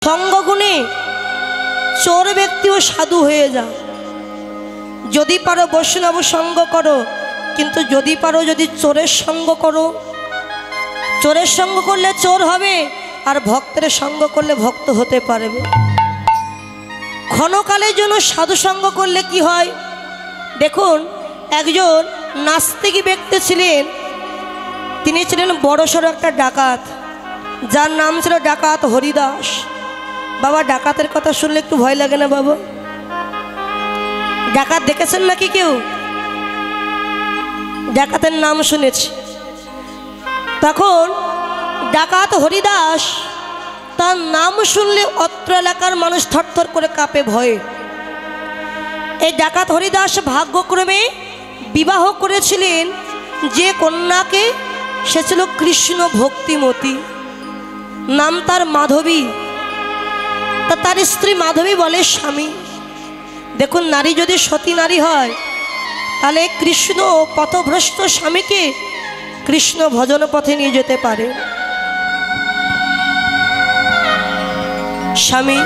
সঙ্গগুণে চোর ব্যক্তিও সাধু হয়ে যায়। যদি পারো বৈষ্ণব সঙ্গ করো, কিন্তু যদি পারো যদি চোরের সঙ্গ করো, চোরের সঙ্গ করলে চোর হবে, আর ভক্তের সঙ্গ করলে ভক্ত হতে পারবে। ক্ষণকালের জন্য সাধু সঙ্গ করলে কি হয় দেখুন, একজন নাস্তিক ব্যক্তি ছিলেন, তিনি ছিলেন বড়সড় একটা ডাকাত, যার নাম ছিল ডাকাত হরিদাস। বাবা, ডাকাতের কথা শুনলে একটু ভয় লাগে না বাবা? ডাকাত দেখেছেন নাকি কেউ? ডাকাতের নাম শুনেছি। তখন ডাকাত হরিদাস, তার নাম শুনলে অত্র এলাকার মানুষ থরথর করে কাঁপে ভয়ে। এই ডাকাত হরিদাস ভাগ্যক্রমে বিবাহ করেছিলেন যে কন্যাকে, সে ছিল কৃষ্ণ ভক্তিমতী, নাম তার মাধবী। তা তার স্ত্রী মাধবী বলে স্বামী, দেখুন নারী যদি সতী নারী হয়, তাহলে কৃষ্ণ পথভ্রষ্ট স্বামীকে কৃষ্ণ ভজন পথে নিয়ে যেতে পারে। স্বামী,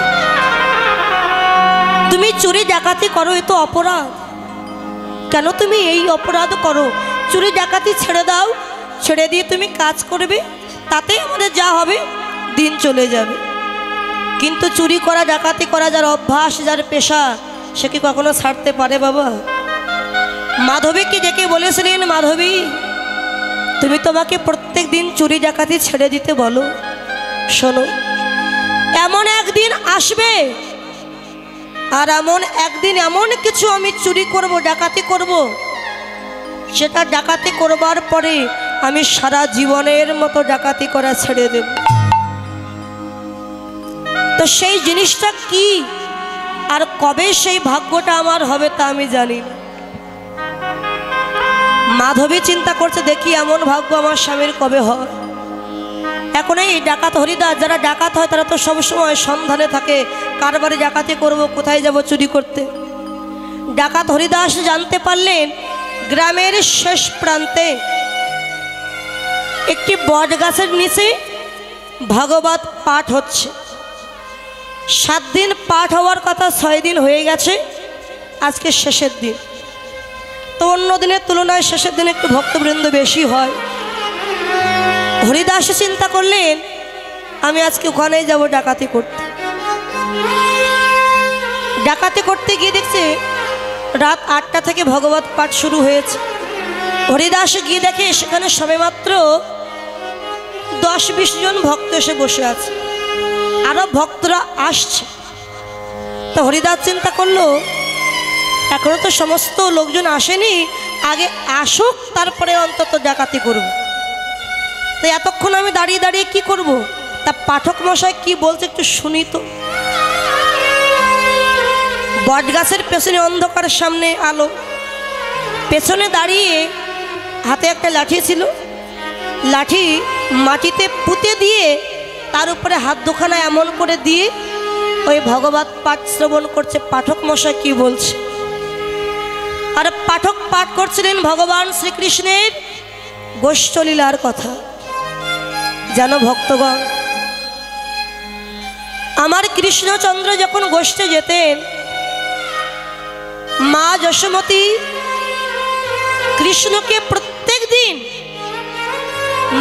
তুমি চুরি ডাকাতি করো, এ তো অপরাধ। কেন তুমি এই অপরাধ করো? চুরি ডাকাতি ছেড়ে দাও, ছেড়ে দিয়ে তুমি কাজ করবে, তাতে আমাদের যা হবে দিন চলে যাবে। কিন্তু চুরি করা ডাকাতি করা যার অভ্যাস, যার পেশা, সে কি কখনো ছাড়তে পারে বাবা? মাধবীকে ডেকে বলেছিলেন, মাধবী তুমি তোমাকে প্রত্যেক দিন চুরি ডাকাতি ছেড়ে দিতে বলো। শোনো, এমন একদিন আসবে, আর এমন একদিন এমন কিছু আমি চুরি করব, ডাকাতি করব, সেটা ডাকাতি করবার পরে আমি সারা জীবনের মতো ডাকাতি করা ছেড়ে দেব। তো সেই জিনিসটা কি আর কবে সেই ভাগ্যটা আমার হবে তা আমি জানি না। মাধবী চিন্তা করছে, দেখি এমন ভাগ্য আমার স্বামীর কবে হয়। এখন এই ডাকাত হরিদাস, যারা ডাকাত হয় তারা তো সবসময় সন্ধানে থাকে, কার বাড়ি ডাকাতি করব, কোথায় যাব চুরি করতে। ডাকাত হরিদাস জানতে পারলেন গ্রামের শেষ প্রান্তে একটি বট গাছের নিচে ভাগবত পাঠ হচ্ছে। 7 দিন পাঠ হওয়ার কথা, 6 দিন হয়ে গেছে, আজকে শেষের দিন। তো অন্য দিনের তুলনায় শেষের দিন একটু ভক্তবৃন্দ বেশি হয়। হরিদাস চিন্তা করলেন, আমি আজকে ওখানেই যাব ডাকাতি করতে। ডাকাতি করতে গিয়ে দেখছে রাত 8টা থেকে ভগবত পাঠ শুরু হয়েছে। হরিদাস গিয়ে দেখে সেখানে সবেমাত্র 10-20 জন ভক্ত এসে বসে আছে, আরো ভক্তরা আসছে। তো হরিদাস চিন্তা করলো, এখনো তো সমস্ত লোকজন আসেনি, আগে আসুক তারপরে অন্তত ডাকাতি করব। তো এতক্ষণ আমি দাঁড়িয়ে দাঁড়িয়ে কি করব? তা পাঠক মশাই কি বলছে একটু শুনি তো। বট গাছের পেছনে অন্ধকারের সামনে আলো, পেছনে দাঁড়িয়ে হাতে একটা লাঠি ছিল, লাঠি মাটিতে পুঁতে দিয়ে তার উপরে হাত দুখানা এমন করে দিয়ে ওই ভগবত পাঠ শ্রবণ করছে। পাঠক মশাই কি বলছে? আর পাঠক পাঠ করছিলেন ভগবান শ্রীকৃষ্ণের গোষ্ঠলীলার কথা। জানো ভক্তগণ, আমার কৃষ্ণচন্দ্র যখন গোষ্ঠে যেতেন, মা যশোমতী কৃষ্ণকে প্রত্যেক দিন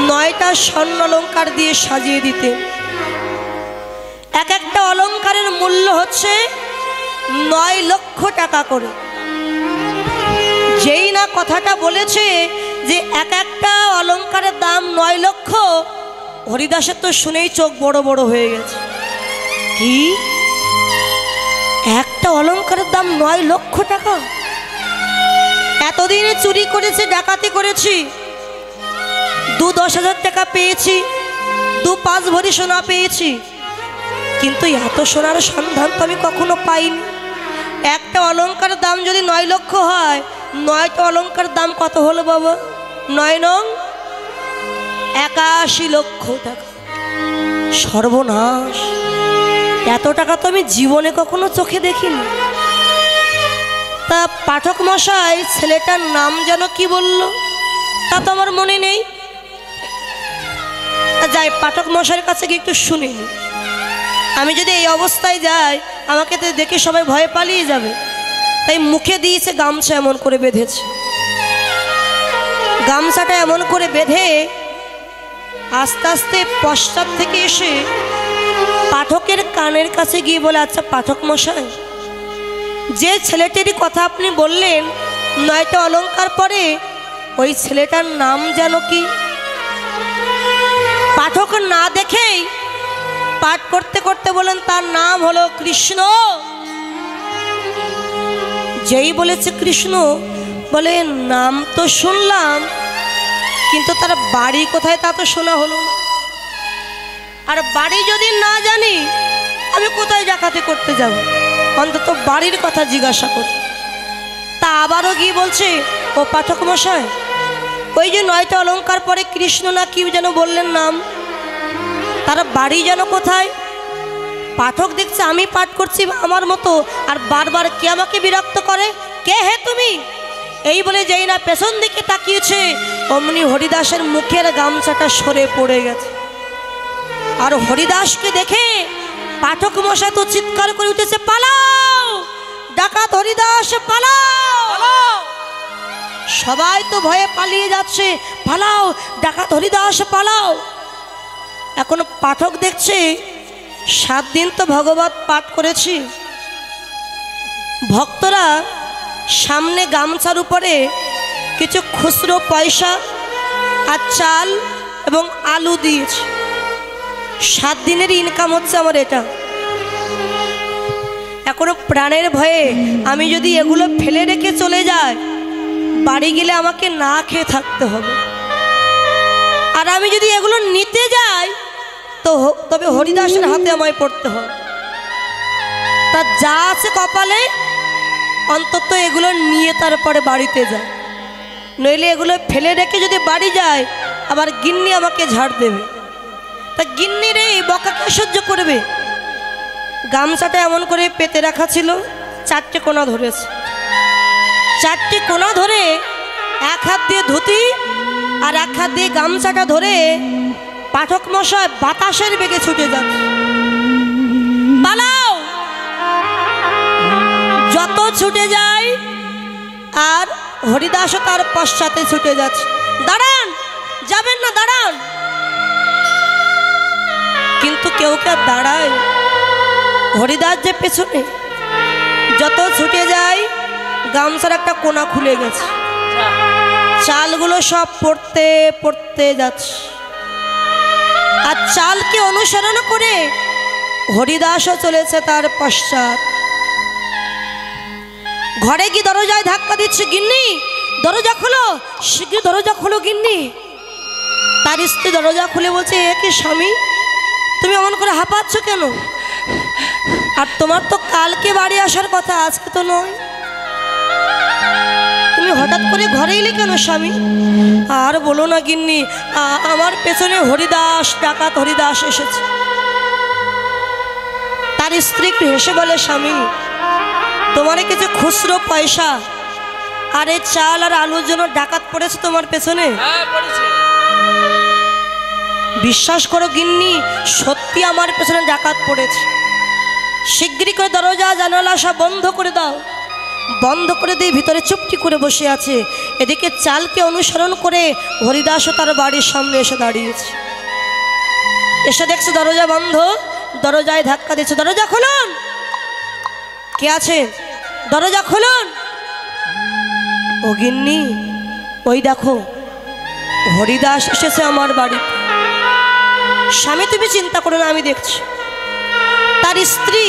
9টা স্বর্ণ অলঙ্কার দিয়ে সাজিয়ে দিতেন। এক একটা অলঙ্কারের মূল্য হচ্ছে 9 লক্ষ টাকা করে। যেই না কথাটা বলেছে যে এক একটা অলঙ্কারের দাম 9 লক্ষ, হরিদাসের তো শুনেই চোখ বড় বড় হয়ে গেছে। কি, একটা অলঙ্কারের দাম 9 লক্ষ টাকা? এতদিনে চুরি করেছে, ডাকাতি করেছি, 2-10 হাজার টাকা পেয়েছি, 2-5 ভরি সোনা পেয়েছি, কিন্তু এত সোনার সন্ধান তো আমি কখনো পাইনি। একটা অলঙ্কারের দাম যদি 9 লক্ষ হয়, 9টা অলঙ্কারের দাম কত হলো বাবা? 9 নং 81 লক্ষ টাকা। সর্বনাশ, এত টাকা তো আমি জীবনে কখনো চোখে দেখিনি। তা পাঠক মশাই ছেলেটার নাম যেন কি বলল, তা তো আমার মনে নেই। যাই পাঠক মশাইয়ের কাছে গিয়ে একটু শুনিনি। আমি যদি এই অবস্থায় যাই আমাকে তো দেখে সবাই ভয়ে পালিয়ে যাবে, তাই মুখে দিয়েছে গামছা এমন করে বেঁধেছে। গামছাটা এমন করে বেঁধে আস্তে আস্তে পশ্চাৎ থেকে এসে পাঠকের কানের কাছে গিয়ে বলে, আচ্ছা পাঠক মশাই, যে ছেলেটির কথা আপনি বললেন 9টা অলংকার পরে, ওই ছেলেটার নাম যেন কি? পাঠক না দেখেই পাঠ করতে করতে বলেন, তার নাম হলো কৃষ্ণ। যেই বলেছে কৃষ্ণ, বলে নাম তো শুনলাম, কিন্তু তার বাড়ি কোথায় তা তো শোনা হলো না। আর বাড়ি যদি না জানি আমি কোথায় ডাকাতি করতে যাব? অন্তত বাড়ির কথা জিজ্ঞাসা করি। তা আবারও গিয়ে বলছে, ও পাঠক মশাই, ওই যে 9টা অলংকার পরে কৃষ্ণ না কি যেন বললেন নাম, তার বাড়ি যেন কোথায়? পাঠক দেখছে আমি পাঠ করছি আমার মতো, আর বারবার কে আমাকে বিরক্ত করে, কে হে তুমি? এই বলে যেই না পেছন দিকে তাকিয়েছে, অমনি হরিদাসের মুখের গামছাটা সরে পড়ে গেছে। আর হরিদাসকে দেখে পাঠক মশাই তো চিৎকার করে উঠেছে, পালাও ডাকাত হরিদাস পালাও। সবাই তো ভয়ে পালিয়ে যাচ্ছে, পালাও ডাকাত হরিদাস পালাও। এখন পাঠক দেখছে 7 দিন তো ভগবত পাঠ করেছি, ভক্তরা সামনে গামছার উপরে কিছু খুচরো পয়সা আর চাল এবং আলু দিয়েছে। 7 দিনের ইনকাম হচ্ছে আমার এটা। এখনো প্রাণের ভয়ে আমি যদি এগুলো ফেলে রেখে চলে যাই, বাড়ি গেলে আমাকে না খেয়ে থাকতে হবে। আর আমি যদি এগুলো নিতে যাই তো তবে হরিদাসের হাতে আমায় পড়তে হবে। তা যা আছে কপালে অন্তত এগুলো নিয়ে তারপরে বাড়িতে যায়, নইলে এগুলো ফেলে রেখে যদি বাড়ি যায় আবার গিন্নি আমাকে ঝাড় দেবে। তা গিন্নির এই বকাকে সহ্য করবে? গামছাটা এমন করে পেতে রাখা ছিল, 4টে কোণা ধরেছে। 4টে কোণা ধরে এক হাত দিয়ে ধুতি আর এক হাত দিয়ে গামছাটা ধরে পাঠক মশাই বাতাসের বেগে ছুটে যাচ্ছে, পালাও। যত ছুটে যায় আর হরিদাসও তার পশ্চাতে ছুটে যাচ্ছে, দাঁড়ান, যাবেন না, দাঁড়ান। কিন্তু কেউ কে দাঁড়ায়? হরিদাস যে পেছনে, যত ছুটে যায় গামছার একটা কোণা খুলে গেছে, চালগুলো সব পড়তে পড়তে যাচ্ছে। আর চালকে অনুসরণ করে হরিদাসও চলেছে তার পশ্চাৎ। ঘরে কি দরজায় ধাক্কা দিচ্ছে, গিন্নি দরজা খোলো, শীঘ্র দরজা খোলো গিন্নি। তার স্ত্রী দরজা খুলে বলছে, এ কি স্বামী, তুমি এমন করে হাঁপাচ্ছ কেন? আর তোমার তো কালকে বাড়ি আসার কথা, আজকে তো নয়, তুমি হঠাৎ করে ঘরে এলে কেন স্বামী? আর বলো না গিন্নি, আমার পেছনে হরিদাস, ডাকাত হরিদাস এসেছে। তার স্ত্রী একটু হেসে বলে, স্বামী তোমার কিছু খুচরো পয়সা আর এই চাল আর আলুর জন্য ডাকাত পড়েছে তোমার পেছনে? বিশ্বাস করো গিন্নি, সত্যি আমার পেছনে ডাকাত পড়েছে। শিগগিরই করে দরজা জানালা সব বন্ধ করে দাও। বন্ধ করে দিয়ে ভিতরে চুপটি করে বসে আছে। এদিকে চালকে অনুসরণ করে হরিদাসও তার বাড়ির সামনে এসে দাঁড়িয়েছে। এসে দেখছে দরজা বন্ধ, দরজায় ধাক্কা দিচ্ছে, দরজা খুলুন, কে আছে, দরজা খুলুন। ও গিন্নি, ওই দেখো হরিদাস এসেছে আমার বাড়ি। স্বামী তুমি চিন্তা করো না, আমি দেখছি। তার স্ত্রী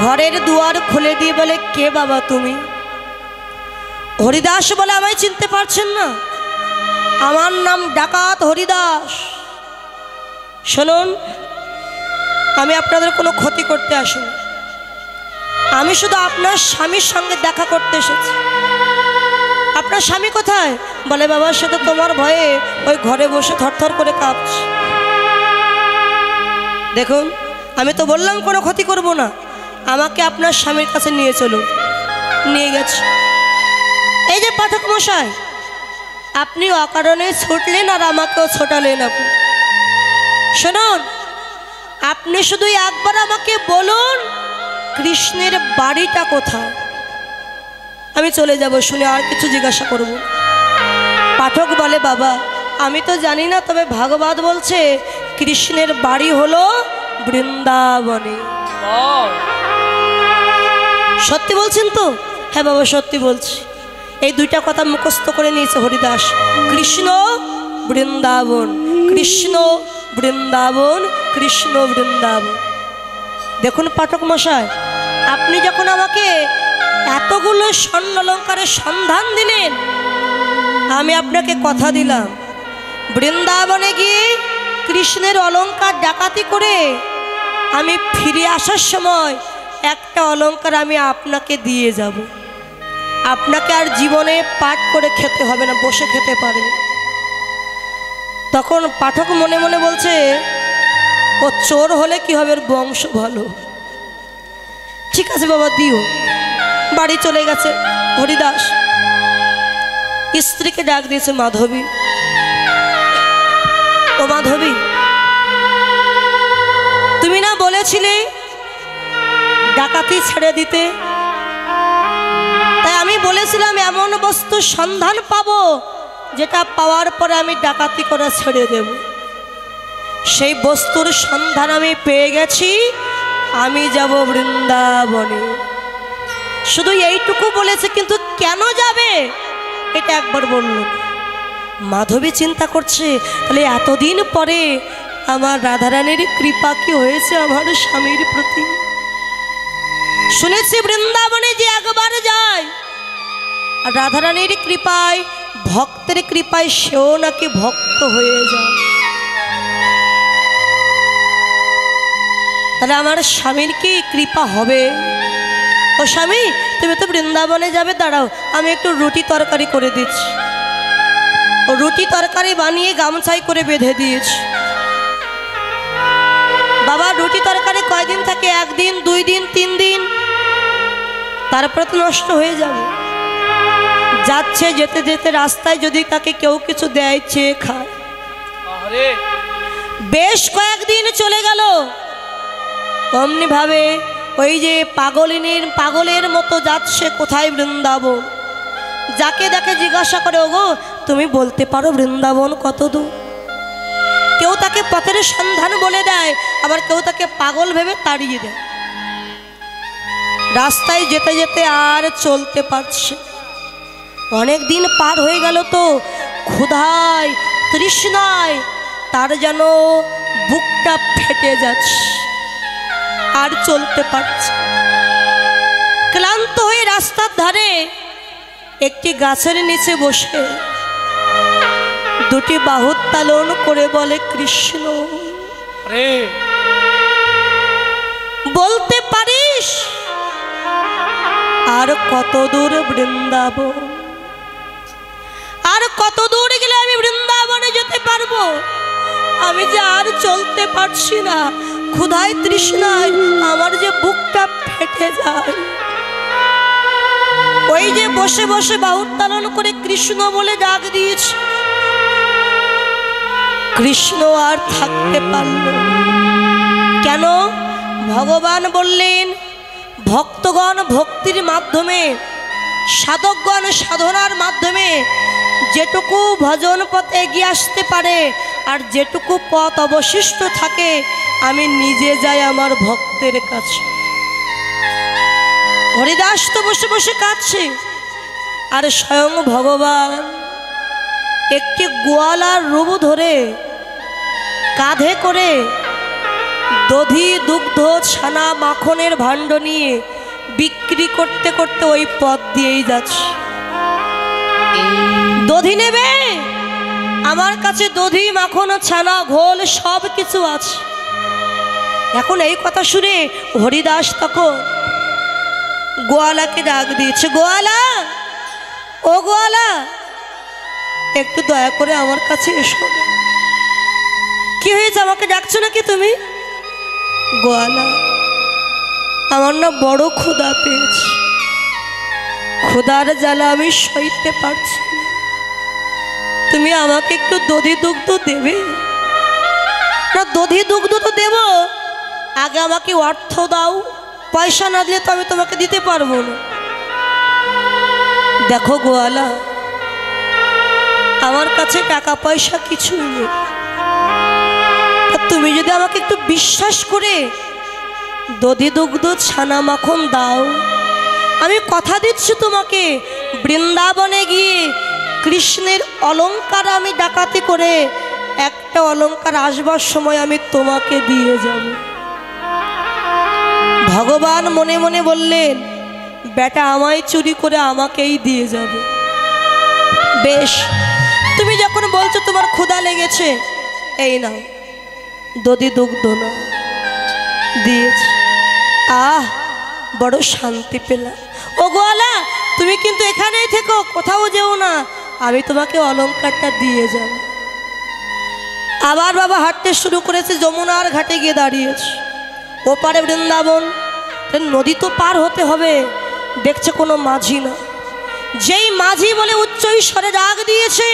ঘরের দুয়ার খুলে দিয়ে বলে, কে বাবা তুমি? হরিদাস বলে, আমায় চিনতে পারছেন না? আমার নাম ডাকাত হরিদাস। শুনুন, আমি আপনাদের কোনো ক্ষতি করতে আসিনি, আমি শুধু আপনার স্বামীর সঙ্গে দেখা করতে এসেছি। আপনার স্বামী কোথায়? বলে, বাবা সে তো তোমার ভয়ে ওই ঘরে বসে থরথর করে কাঁপছে। দেখুন, আমি তো বললাম কোনো ক্ষতি করব না, আমাকে আপনার স্বামীর কাছে নিয়ে চলুন। নিয়ে গেছে। এই যে পাঠক মশাই, আপনি অকারণে ছুটলেন আর আমাকেও ছোটালেন। আপনি শুনুন, আপনি শুধু একবার আমাকে বলুন কৃষ্ণের বাড়িটা কোথায়, আমি চলে যাব, শুনে আর কিছু জিজ্ঞাসা করব। পাঠক বলে, বাবা আমি তো জানি না, তবে ভাগবত বলছে কৃষ্ণের বাড়ি হলো বৃন্দাবনে। সত্যি বলছেন তো? হ্যাঁ বাবা সত্যি বলছি। এই দুইটা কথা মুখস্থ করে নিয়েছে হরিদাস, কৃষ্ণ বৃন্দাবন, কৃষ্ণ বৃন্দাবন, কৃষ্ণ বৃন্দাবন। দেখুন পাঠক মশাই, আপনি যখন আমাকে এতগুলো স্বর্ণ অলঙ্কারের সন্ধান দিলেন, আমি আপনাকে কথা দিলাম বৃন্দাবনে গিয়ে কৃষ্ণের অলঙ্কার ডাকাতি করে আমি ফিরে আসার সময় একটা অলঙ্কার আমি আপনাকে দিয়ে যাব। আপনাকে আর জীবনে পাঠ করে খেতে হবে না, বসে খেতে পারবে। তখন পাঠক মনে মনে বলছে, ও চোর হলে কি হবে, বংশ ভালো। ঠিক আছে বাবা দিও। বাড়ি চলে গেছে হরিদাস। স্ত্রীকে ডাক দিয়েছে, মাধবী, ও মাধবী, তুমি না বলেছিলে ডাকাতি ছেড়ে দিতে, তাই আমি বলেছিলাম এমন বস্তু সন্ধান পাবো যেটা পাওয়ার পরে আমি ডাকাতি করে ছেড়ে দেব। সেই বস্তুর সন্ধান আমি পেয়ে গেছি, আমি যাব বৃন্দাবনে। শুধু এইটুকু বলেছে, কিন্তু কেন যাবে এটা একবার বলল। মাধবী চিন্তা করছে, তাহলে এতদিন পরে আমার রাধারানীর কৃপা কি হয়েছে আমার স্বামীর প্রতি। শুনেছি বৃন্দাবনে যে একবার যায় আর রাধারানীর কৃপায়, ভক্তের কৃপায় সেও নাকি ভক্ত হয়ে যায়। তাহলে আমার স্বামীর কি কৃপা হবে? ও স্বামী, তুমি তো বৃন্দাবনে যাবে, দাঁড়াও আমি একটু রুটি তরকারি করে দিচ্ছি। ও রুটি তরকারি বানিয়ে গামছাই করে বেঁধে দিয়েছি। বাবা রুটি তরকারি কয়দিন থাকে? একদিন, 2 দিন, 3 দিন, তারপরে তো নষ্ট হয়ে যাবে। যাচ্ছে যেতে যেতে রাস্তায় যদি তাকে কেউ কিছু দেয়, চেয়ে খায়। বেশ কয়েকদিন চলে গেল, অমনি ভাবে ওই যে পাগলের মতো যাচ্ছে কোথায় বৃন্দাবন। যাকে দেখে জিজ্ঞাসা করে, ওগো তুমি বলতে পারো বৃন্দাবন কত দূর? কেউ তাকে পথের সন্ধান বলে দেয়, আবার কেউ তাকে পাগল ভেবে তাড়িয়ে দেয়। রাস্তায় যেতে যেতে আর চলতে পারছে, অনেক দিন পার হয়ে গেল। তো ক্ষুধায় তৃষ্ণায় তার যেন বুকটা ফেটে যাচ্ছে, আর চলতে পারছে। ক্লান্ত হয়ে রাস্তার ধারে একটি গাছের নিচে বসে দুটি বাহু তালন করে বলে, কৃষ্ণ বলতে পারিস আর কত দূর বৃন্দাবন? আর কত দূর গেলে আমি বৃন্দাবনে যেতে পারবো? আমি যে আর চলতে পারছি না, ক্ষুধায় তৃষ্ণায় আমার যে বুকটা ফেটে যায়। ওই যে বসে বসে বাহু তালন করে কৃষ্ণ বলে ডাক দিয়েছে, কৃষ্ণ আর থাকতে পারল কেন? ভগবান বললেন, ভক্তগণ ভক্তির মাধ্যমে, সাধকগণ সাধনার মাধ্যমে যেটুকু ভজন পথে এগিয়ে আসতে পারে, আর যেটুকু পথ অবশিষ্ট থাকে আমি নিজে যাই আমার ভক্তের কাছে। হরিদাস তো বসে বসে কাঁদছে, আর স্বয়ং ভগবান একটি গোয়ালার রূপ ধরে কাঁধে করে দধি দুগ্ধ ছানা মাখনের ভাণ্ড নিয়ে বিক্রি করতে করতে ওই পথ দিয়েই যাচ্ছে। দধি নেবে? আমার কাছে দধি মাখন ছানা ঘোল সব কিছু আছে। এখন এই কথা শুনে হরিদাস তখন গোয়ালাকে ডাক দিয়েছে, গোয়ালা, ও গোয়ালা, একটু দয়া করে আমার কাছে এসো। কি হয়েছে, আমাকে ডাকছো নাকি তুমি? গোয়ালা, আমার না বড় ক্ষুধা পেয়েছে, ক্ষুধার জ্বালা আমি সইতে পারছি না, তুমি আমাকে একটু দধি দুগ্ধ দেবে? না দধি দুগ্ধ তো দেব, আগে আমাকে অর্থ দাও, পয়সা না দিলে তো আমি তোমাকে দিতে পারবো না। দেখো গোয়ালা, আমার কাছে টাকা পয়সা কিছুই নেই। তুমি যদি আমাকে একটু বিশ্বাস করে দধি দুগ্ধ ছানা মাখন দাও, আমি কথা দিচ্ছি তোমাকে, বৃন্দাবনে গিয়ে কৃষ্ণের অলংকার আমি ডাকাতি করে একটা অলংকার আসবার সময় আমি তোমাকে দিয়ে যাব। ভগবান মনে মনে বললেন, বেটা আমায় চুরি করে আমাকেই দিয়ে যাবে। বেশ, তুমি যখন বলছো তোমার ক্ষুধা লেগেছে, এই নাও দধি দুগ্ধ না, দিয়েছি। বড় শান্তি পেলাম। ও গোয়ালা, তুমি কিন্তু এখানেই থেকো, কোথাও যেও না, আমি তোমাকে অলংকারটা দিয়ে যাব। আবার বাবা হাঁটতে শুরু করেছে, যমুনার ঘাটে গিয়ে দাঁড়িয়েছে। ওপারে বৃন্দাবন, নদী তো পার হতে হবে। দেখছে কোনো মাঝি না। যেই মাঝি বলে উচ্চ স্বরে ডাক দিয়েছে,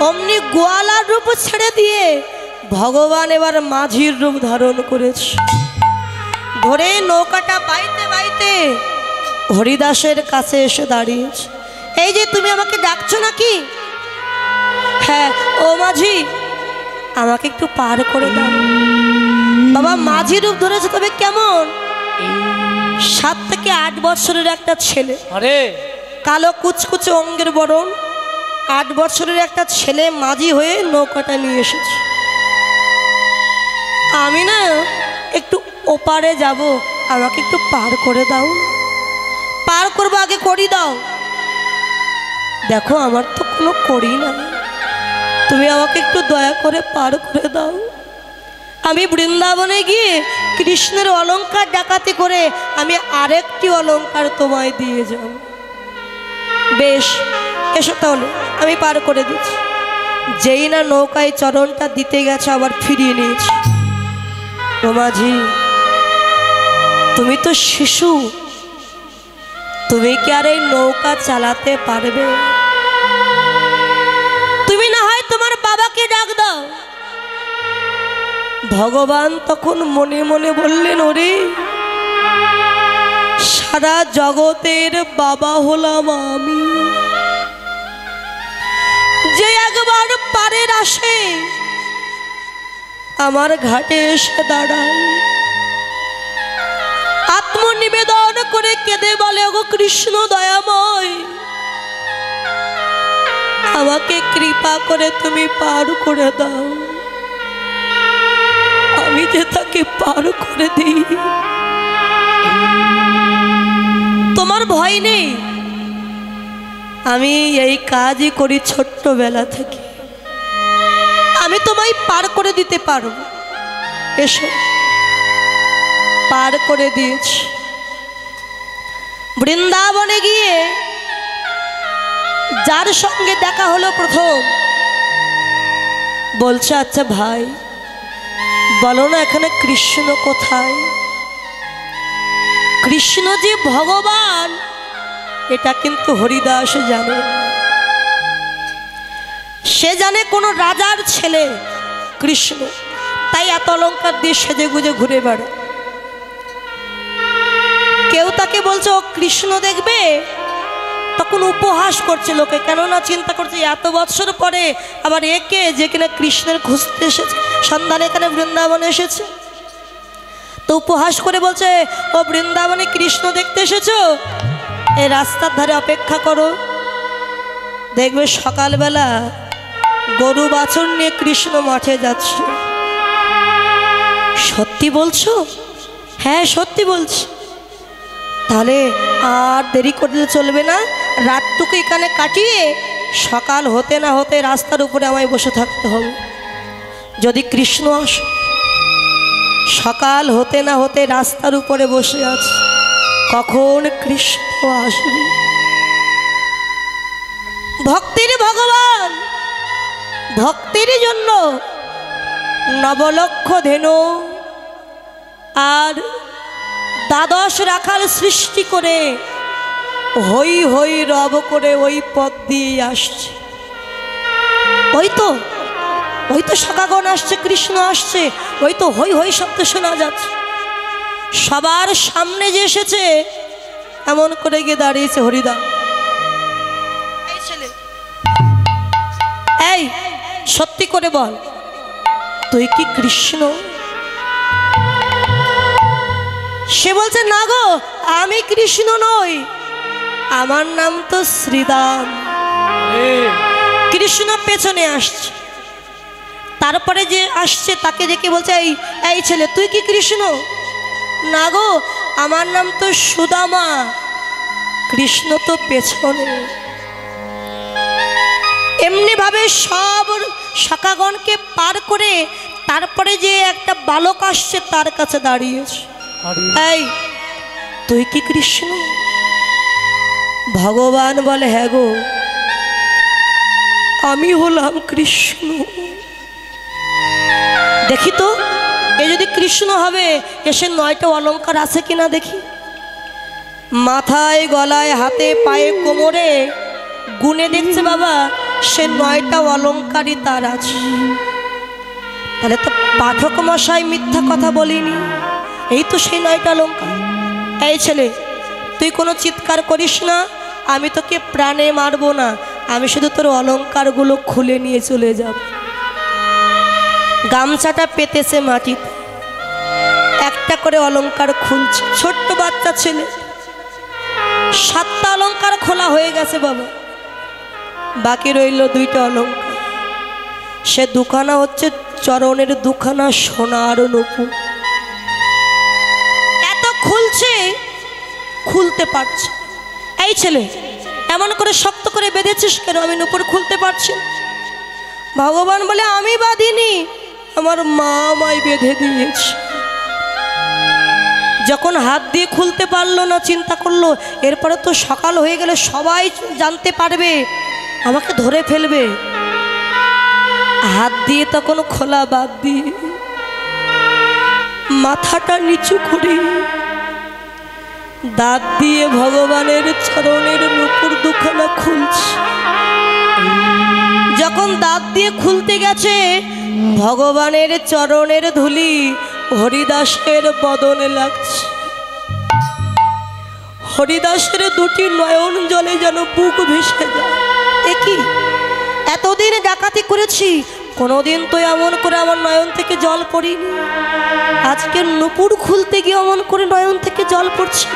অমনি গোয়ালার রূপ ছেড়ে দিয়ে ভগবান এবার মাঝির রূপ ধারণ করেছে। ধরে নৌকাটা বাইতে বাইতে হরিদাসের কাছে এসে দাঁড়িয়েছে। এই যে তুমি আমাকে ডাকছো নাকি? হ্যাঁ। ও মাঝি, আমাকে একটু পার করে দাও। বাবা মাঝি রূপ ধরেছে, তবে কেমন? 7 থেকে 8 বছরের একটা ছেলে, কালো কুচকুচে অঙ্গের বরণ, 8 বছরের একটা ছেলে মাঝি হয়ে নৌকাটা নিয়ে এসেছে। আমি না একটু ওপারে যাব, আমাকে একটু পার করে দাও। পার করবো, আগে করি দাও। দেখো আমার তো কোনো করি না, তুমি আমাকে একটু দয়া করে পার করে দাও। আমি বৃন্দাবনে গিয়ে কৃষ্ণের অলংকার ডাকাতি করে আমি আরেকটি অলংকার তোমায় দিয়ে যাব। বেশ, এসো তাহলে, আমি পার করে দিচ্ছি। যেই না নৌকায় চরণটা দিতে গেছে, আবার ফিরিয়ে নিয়েছি। ও মাঝি, তুমি তো শিশু, তুমি কি আর এই নৌকা চালাতে পারবে? তুমি না হয় তোমার বাবাকে ডাক দাও। ভগবান তখন মনে মনে বললেন, ওরে, সারা জগতের বাবা হলাম আমি, যে একবার পারের আসে আমার ঘাটে এসে দাঁড়ায়, আত্মনিবেদন করে কেঁদে বলে, ওগো কৃষ্ণ দয়াময়, আমাকে কৃপা করে তুমি পার করে দাও। আমি যে তাকে পার করে দিই। তোমার ভয় নেই, আমি এই কাজই করি ছোট্টবেলা থেকে, আমি তোমায় পার করে দিতে পারবো। এসো। পার করে দিয়েছি। বৃন্দাবনে গিয়ে যার সঙ্গে দেখা হলো প্রথম, বলছে, আচ্ছা ভাই বলো না এখানে কৃষ্ণ কোথায়? কৃষ্ণ যে ভগবান এটা কিন্তু হরিদাস জানে। সে জানে কোন রাজার ছেলে কৃষ্ণ, তাই এত অলংকার দিয়ে সেজে গুজে ঘুরে বেড়ায়। কেউ তাকে বলছে ও কৃষ্ণ দেখবে, তখন উপহাস করছে লোকে, কেননা চিন্তা করছে এত বছর পরে আবার একে যে কিনা কৃষ্ণের খুঁজতে এসেছে, সন্ধানে এখানে বৃন্দাবনে এসেছে। তো উপহাস করে বলছে, ও বৃন্দাবনে কৃষ্ণ দেখতে এসেছো, এই রাস্তার ধারে অপেক্ষা করো, দেখবে সকালবেলা গরু বাছুর নিয়ে কৃষ্ণ মাঠে যাচ্ছে। সত্যি বলছো? হ্যাঁ সত্যি বলছি। তাহলে আর দেরি করলে চলবে না, রাতটুকু এখানে কাটিয়ে সকাল হতে না হতে রাস্তার উপরে আমায় বসে থাকতে হবে। যদি কৃষ্ণ আসে, সকাল হতে না হতে রাস্তার উপরে বসে আছে, কখন কৃষ্ণ আসবে? ভক্তির ভগবান, ভক্তির জন্য নবলক্ষ ধেনু আর 12 রাখাল সৃষ্টি করে হই হই রব করে ওই পথ দিয়ে আসছে। ওই তো ওই তো শাখাগণ আসছে, কৃষ্ণ আসছে, ওই তো হই হই শব্দ শোনা যাচ্ছে। সবার সামনে যে এসেছে এমন করে গিয়ে দাঁড়িয়েছে হরিদা। এই ছেলে, এই সত্যি করে বল, তুই কি কৃষ্ণ? সে বলছে, না গো, আমি কৃষ্ণ নই, আমার নাম তো শ্রীদাম। কৃষ্ণ পেছনে আসছে, তারপরে যে আসছে তাকে দেখে বলছে, এই ছেলে, তুই কি কৃষ্ণ? না গো, আমার নাম তো সুদামা, কৃষ্ণ তো পেছনে। এমনি ভাবে সব শাখাগণকে পার করে তারপরে যে একটা বালক আসছে তার কাছে দাঁড়িয়েছে। এই, তুই কি কৃষ্ণ? ভগবান বলে, হ্যাঁ গো, আমি হলাম কৃষ্ণ। দেখি তো, এ যদি কৃষ্ণ হবে, এসে 9টা অলংকার আছে কিনা দেখি। মাথায়, গলায়, হাতে, পায়ে, কোমরে গুনে দেখছে বাবা, সে 9টা অলংকারই তার আছে। তাহলে তো পাঠক মশাই মিথ্যা কথা বলিনি, এই তো সেই 9টা অলংকার। এই ছেলে, তুই কোনো চিৎকার করিস না, আমি তোকে প্রাণে মারবো না, আমি শুধু তোর অলংকারগুলো খুলে নিয়ে চলে যাব। গামছাটা পেতেছে মাটিতে, একটা করে অলংকার খুলছে। ছোট্ট বাচ্চা ছেলে, 7টা অলংকার খোলা হয়ে গেছে বাবা, বাকি রইল 2টা অলংকার। সে দুখানা হচ্ছে চরণের দুখানা সোনার নূপুর। এত খুলছে, খুলতে পারছে। এই ছেলে, এমন করে শক্ত করে বেঁধেছিস কেন? আমি নূপুর খুলতে পারছি। ভগবান বলে, আমি বাঁধিনি, আমার মা আমায় বেঁধে দিয়েছে। যখন হাত দিয়ে খুলতে পারলো না, চিন্তা করলো এরপরে তো সকাল হয়ে গেলে সবাই জানতে পারবে, আমাকে ধরে ফেলবে। হাত দিয়ে তখন খোলা বাদ দিয়ে মাথাটা নিচু করে দাঁত দিয়ে ভগবানের চরণের নূপুর দুখানা খুলছে। যখন দাঁত দিয়ে খুলতে গেছে, ভগবানের চরণের ধুলি হরিদাসের বদনে লাগছে। হরিদাসের 2টি নয়ন জলে যেন বুক ভেসে যায়। কি এতদিন ডাকাতি করেছি, কোনোদিন তো এমন করে আমার নয়ন থেকে জল পড়িনি, আজকে নূপুর খুলতে গিয়ে এমন করে নয়ন থেকে জল পড়ছে।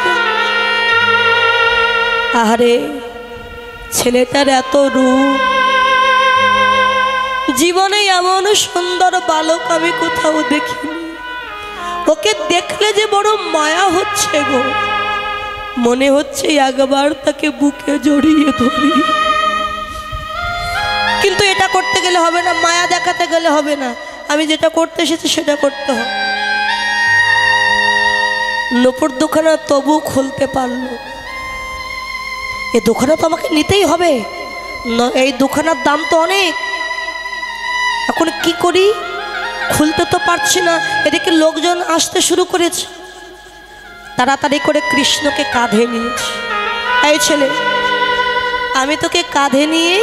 আরে ছেলেটার এত রূপ, জীবনে এমন সুন্দর বালক আমি কোথাও দেখিনি। ওকে দেখলে যে বড় মায়া হচ্ছে গো, মনে হচ্ছে একবার তাকে বুকে জড়িয়ে ধরি। কিন্তু এটা করতে গেলে হবে না, মায়া দেখাতে গেলে হবে না, আমি যেটা করতে এসেছি সেটা করতে হবে। নূপুর দুখানা তবু খুলতে পারলো। এই দুখানা তো আমাকে নিতেই হবে, এই দুখানার দাম তো অনেক। এখন কি করি, খুলতে তো পারছি না। এদিকে লোকজন আসতে শুরু করেছে, তাড়াতাড়ি করে কৃষ্ণকে কাঁধে নিয়েছে। এই ছেলে, আমি তোকে কাঁধে নিয়ে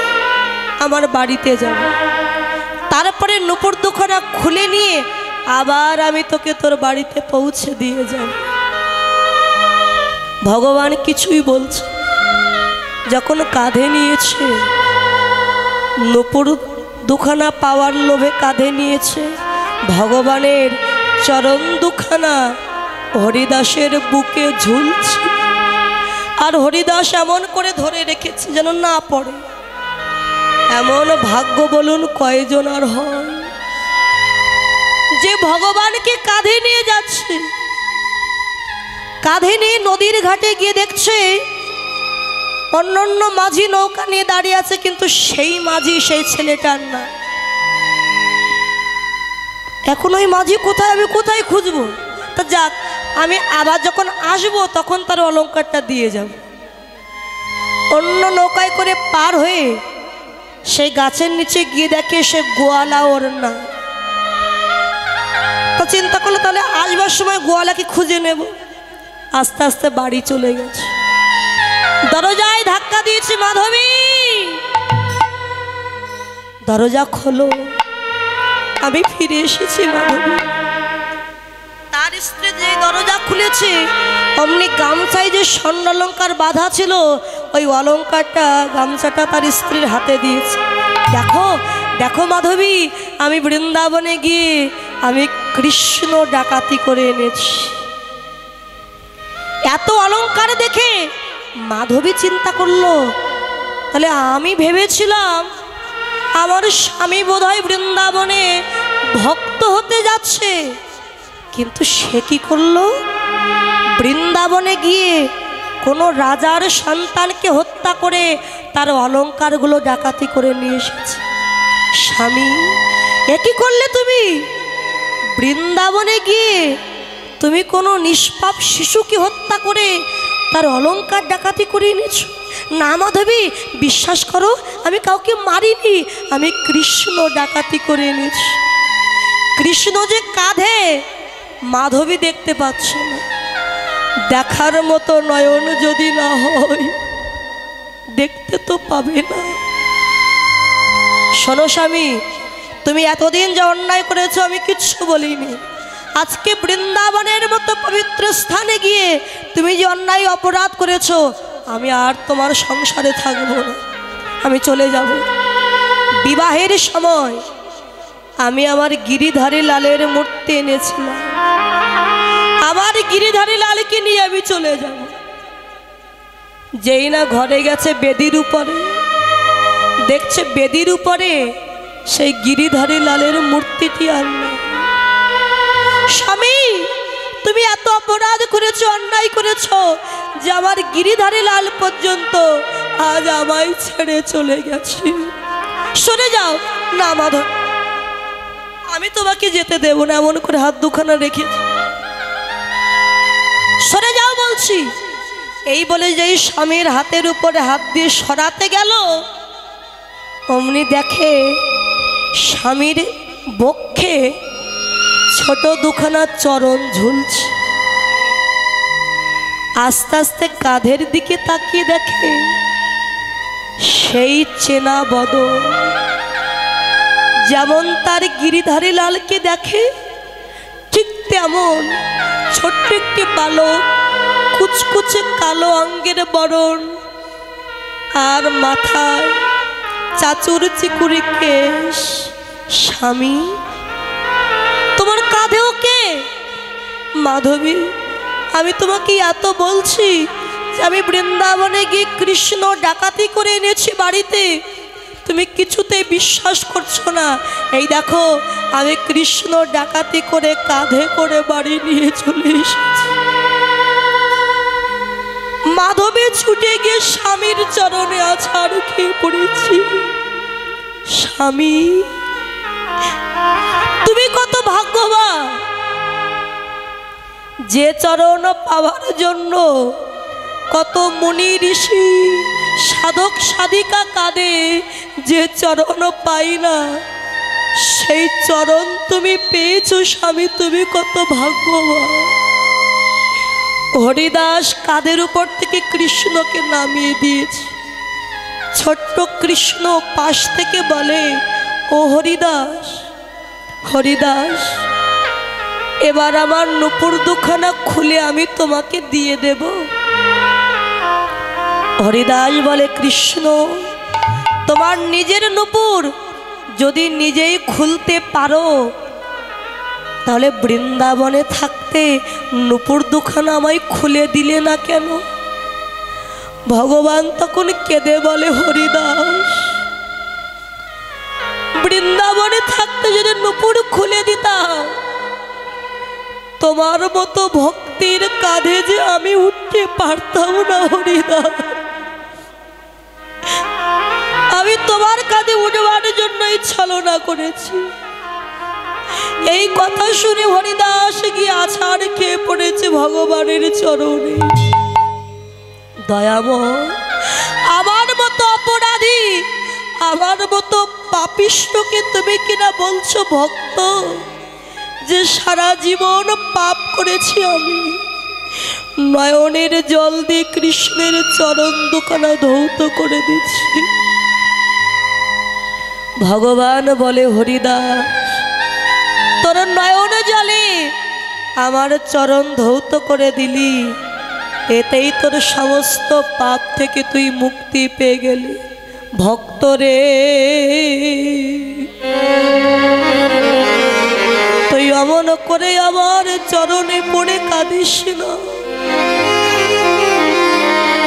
আমার বাড়িতে যাব, তারপরে নূপুর দুখানা খুলে নিয়ে আবার আমি তোকে তোর বাড়িতে পৌঁছে দিয়ে যাব। ভগবান কিছুই বলছে। যখন কাঁধে নিয়েছে, নূপুর দুখানা পাওয়ার লোভে কাঁধে নিয়েছে, ভগবানের চরণ দুখানা হরিদাসের বুকে ঝুলছে। আর হরিদাস এমন করে ধরে রেখেছে যেন না পড়ে। এমন ভাগ্য বলুন কয়জন আর হয় যে ভগবানকে কাঁধে নিয়ে যাচ্ছে। কাঁধে নিয়ে নদীর ঘাটে গিয়ে দেখছে অন্যান্য মাঝি নৌকা নিয়ে দাঁড়িয়ে আছে, কিন্তু সেই মাঝি সেই ছেলেটার না। এখন ওই মাঝি কোথায়, আমি কোথায় খুঁজবো? তা যাক, আমি আবার যখন আসবো তখন তার অলংকারটা দিয়ে যাব। অন্য নৌকায় করে পার হয়ে সেই গাছের নিচে গিয়ে দেখে সে গোয়ালা ওর না। তো চিন্তা করলো তাহলে আসবার সময় গোয়ালাকে খুঁজে নেব। আস্তে আস্তে বাড়ি চলে গেছে। দরজায় ধাক্কা দিয়েছে, মাধবী দরজা খোলো। আমি ফিরে এসেছি মাধবী। তার স্ত্রী যে দরজা খুলেছে অমনি গামছায় যে স্বর্ণ অলঙ্কার বাঁধা ছিল ওই অলঙ্কারটা গামছাটা তার স্ত্রীর হাতে দিয়েছে। দেখো দেখো মাধবী, আমি বৃন্দাবনে গিয়ে আমি কৃষ্ণ ডাকাতি করে এনেছি। এত অলঙ্কার দেখে মাধবী চিন্তা করলো, তাহলে আমি ভেবেছিলাম আমার স্বামী বোধহয় বৃন্দাবনে ভক্ত হতে যাচ্ছে, কিন্তু সে কি করলো? বৃন্দাবনে গিয়ে কোনো রাজার সন্তানকে হত্যা করে তার অলঙ্কারগুলো ডাকাতি করে নিয়ে এসেছে। স্বামী, এ কি করলে তুমি? বৃন্দাবনে গিয়ে তুমি কোনো নিষ্পাপ শিশুকে হত্যা করে তার অলঙ্কার ডাকাতি করে এনেছো? না মাধবী, বিশ্বাস করো, আমি কাউকে মারিনি, আমি কৃষ্ণ ডাকাতি করে এনেছি। কৃষ্ণ যে কাঁধে, মাধবী দেখতে পাচ্ছ না। দেখার মতো নয়ন যদি না হয় দেখতে তো পাবে না। শোনো স্বামী, তুমি এতদিন যে অন্যায় করেছো আমি কিচ্ছু বলিনি। আজকে বৃন্দাবনের মতো পবিত্র স্থানে গিয়ে তুমি যে অন্যায় অপরাধ করেছো, আমি আর তোমার সংসারে থাকবো না, আমি চলে যাব। বিবাহের সময় আমি আমার গিরিধারী লালের মূর্তি এনেছিলাম, আমার গিরিধারী লালকে নিয়ে আমি চলে যাব। যেই না ঘরে গেছে বেদির উপরে, দেখছে বেদির উপরে সেই গিরিধারী লালের মূর্তিটি আর নেই। স্বামী, তুমি এত অপরাধ করেছো, অন্যায় করেছো যে আমার গিরিধারী লাল পর্যন্ত আজ আমায় ছেড়ে চলে গেছে। সরে যাও। না মাধব, আমি তোমাকে যেতে দেব না, এমন করে হাত দুখানা রেখেছি। সরে যাও বলছি। এই বলে যেই স্বামীর হাতের উপরে হাত দিয়ে সরাতে গেল, অমনি দেখে স্বামীর বক্ষে ছোট দুখানা চরণ ঝুলছে। আস্তে আস্তে কাঁধের দিকে তাকিয়ে দেখে সেই চেনা বদন। যেমন তার গিরিধারী লালকে দেখে ঠিক তেমন ছোট্ট একটি বালক, কুচকুচে কালো অঙ্গের বরণ, আর মাথায় চাচুর চিকুরি কেশ। স্বামী, তোমার কাঁধেও কে? মাধবী, আমি তোমাকে এত বলছি যে আমি বৃন্দাবনে গিয়ে কৃষ্ণ ডাকাতি করে এনেছি বাড়িতে, তুমি কিছুতেই বিশ্বাস করছো না। এই দেখো, আমি কৃষ্ণ ডাকাতি করে কাঁধে করে বাড়ি নিয়ে চলে এসেছি। মাধবী ছুটে গিয়ে স্বামীর চরণে আছাড় খেয়ে পড়েছি। স্বামী, তুমি কত ভাগ্যবান যে চরণ পাওয়ার জন্য কত মুনি ঋষি সাধক সাধিকা কাঁদে, যে চরণ পাই না সেই চরণ তুমি পেয়েছো। স্বামী, তুমি কত ভাগ্যবান। হরিদাস কাঁধের উপর থেকে কৃষ্ণকে নামিয়ে দিয়েছে। ছোট্ট কৃষ্ণ পাশ থেকে বলে, ও হরিদাস, হরিদাস, এবার আমার নুপুর দুখানা খুলে আমি তোমাকে দিয়ে দেব। হরিদাস বলে, কৃষ্ণ, তোমার নিজের নুপুর যদি নিজেই খুলতে পারো তাহলে বৃন্দাবনে থাকতে নুপুর দুখানা আমায় খুলে দিলে না কেন? ভগবান তখন কেঁদে বলে, হরিদাস, বৃন্দাবনে থাকতে যদি নুপুর খুলে দিতাম, তোমার মতো ভক্তির কাঁধে যে আমি উঠতে পারতাম না। হরিদাস, আমি তোমার কাঁধে উঠবার জন্যই ছলনা করেছি। এই কথা শুনে হরিদাস গিয়ে আছাড় খেয়ে পড়েছে ভগবানের চরণে। দয়াময়, আমার মতো অপরাধী, আমার মতো পাপিষ্ঠকে তুমি কিনা বলছো ভক্ত? যে সারা জীবন পাপ করেছি আমি, নয়নের জল দিয়ে কৃষ্ণের চরণ দুখানা ধৌত করে দিচ্ছি। ভগবান বলে, হরিদাস, তোর নয়ন জলে আমার চরণ ধৌত করে দিলি, এতেই তোর সমস্ত পাপ থেকে তুই মুক্তি পেয়ে গেলি। ভক্ত রে, তুই অমন করে আমার চরণে পড়ে কাঁদিস না।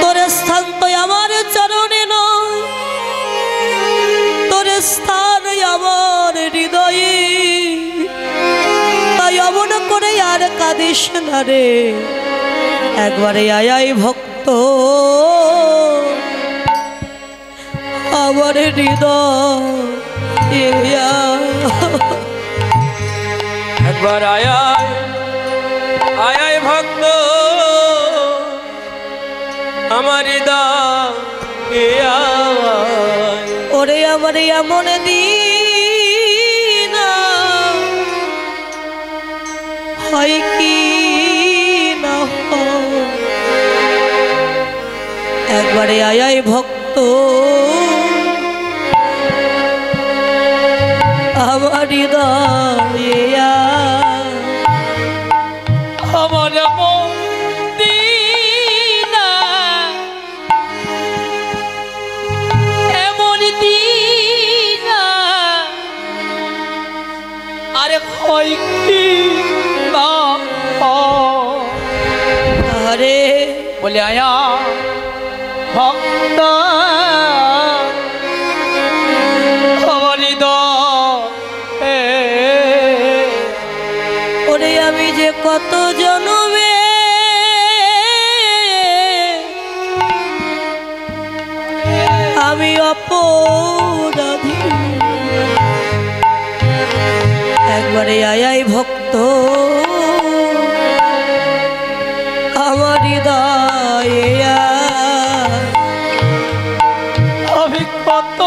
তোর স্থান তো আমার চরণে নয়, তোর স্থান আমার হৃদয়ে। তাই অমন করে আর কাঁদিস না রে, একবারে আয় ভক্ত আমার হৃদয়ে। একবার আয় ভক্ত আমার হৃদয়ে। ওরে আমার এমন দিন হয় কি না হয়, একবারে আয় ভক্ত আমার হৃদয়ে। আমার দিনা এমন দিনা আরে হয় কি না আরে বলে আয়া ভক্ত আমার হৃদয়ে। ওরে আমি যে কত জন্মে আমি অপরাধী, একবারে আয় ভক্ত আমার হৃদয়ে। আমি কত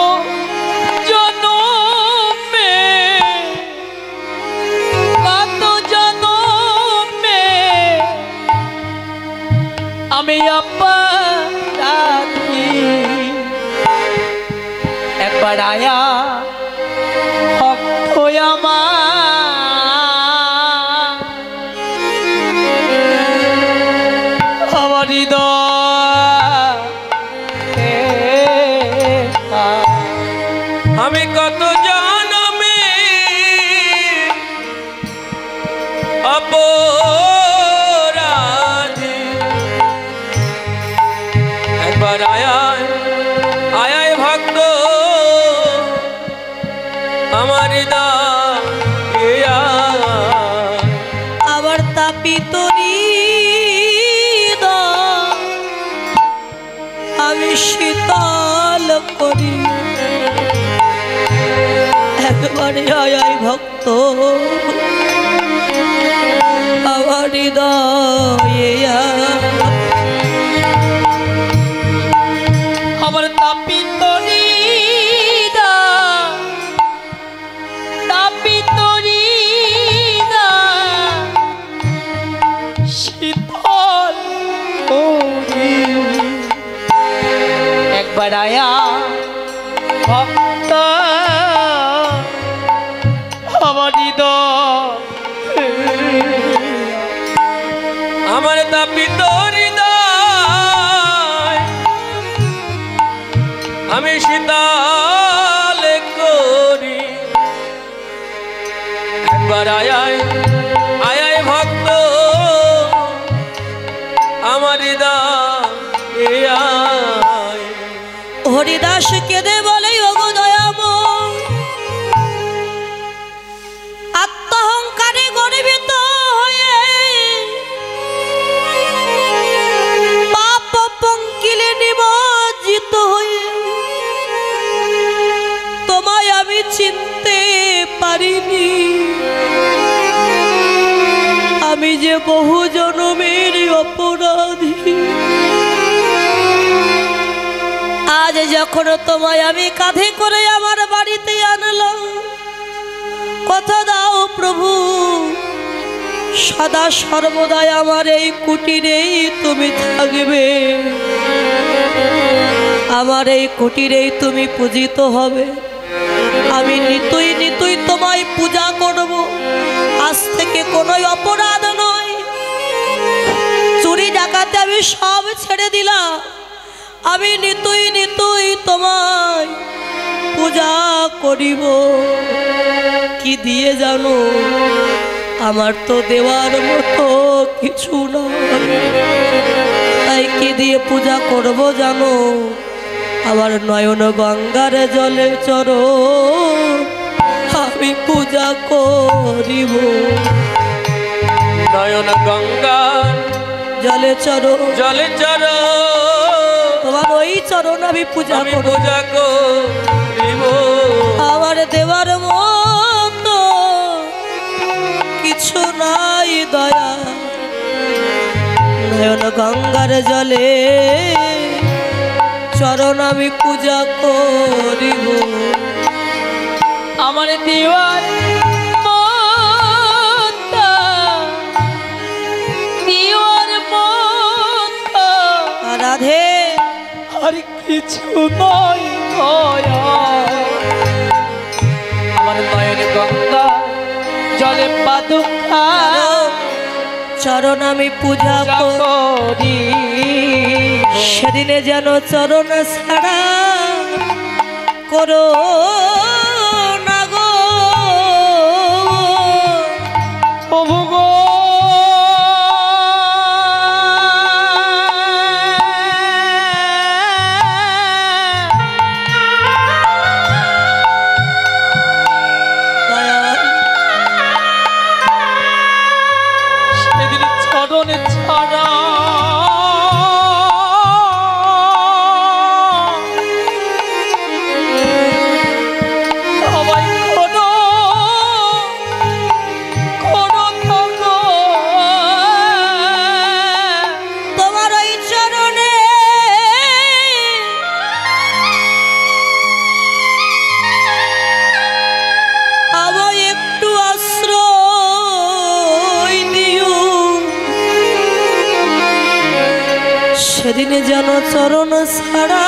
জন্মে আমি অপরাধী, একবার আয়া ভক্ত আমার হৃদয়ে। আমি কত জন্মে অপরাধী, একবার আয় ভক্ত আমার হৃদয়ে। আবার তাপিত আমি শীতল করি, একবারে আয় ভক্ত আমার হৃদয়ে। আমার তাপিত শীতল একবার আয়া ভক্ত আমার হৃদয়ে। আমার তাপিত হৃদয় আমি শীতল করি, একবার আয় ভক্ত আমার হৃদয়ে। হরিদাস কেঁদে বলে ওগো দয়াময়, আত্মহংকারে গর্বিত হয়ে পাপ পঙ্কিলে নিমজ্জিত হয়ে তোমায় আমি চিনতে পারিনি। আমি যে বহু জন্মের অপরাধী, আজ যখন তোমায় আমি কাঁধে করে আমার বাড়িতে আনলাম, কথা দাও প্রভু সদা সর্বদাই আমার এই কুটিরেই তুমি থাকবে, আমার এই কুটিরেই তুমি পূজিত হবে। আমি নিতুই নিতুই তোমায় পূজা করব, আজ থেকে কোনো অপরাধ নয়, চুরি ডাকাতে আমি সব ছেড়ে দিলাম। আমি নিতুই নিতুই তোমায় পূজা করিব। কি দিয়ে জানো, আমার তো দেওয়ার মতো কিছু নয়, তাই কি দিয়ে পূজা করব জানো? আমার নয়ন গঙ্গার জলে চরো আমি পূজা করিব। নয়ন গঙ্গা জলে চরো জলে চর তোমার ওই চরণ আমি পূজা আমি করব। পূজা করিব। আমার দেওয়ার মতো কিছু নাই দয়া, নয়ন গঙ্গার জলে চরণ আমি পূজা করিব। আমার দেওয়ার মতো, দেওয়ার মতো রাধে আর কিছু নয় দয়া। আমার নয়ন গঙ্গা জলে পাদুকা চরণ আমি পূজা করি। সেদিনে যেন চরণ ছাড়া করো না গো প্রভু গো। দয়াল সেদিন চরণে ছাড়া সবাই কোনো কোনো থাকো তোমার ওই চরণে আমায় একটু আশ্রয় দিও। সেদিনে যেন চরণ ছাড়া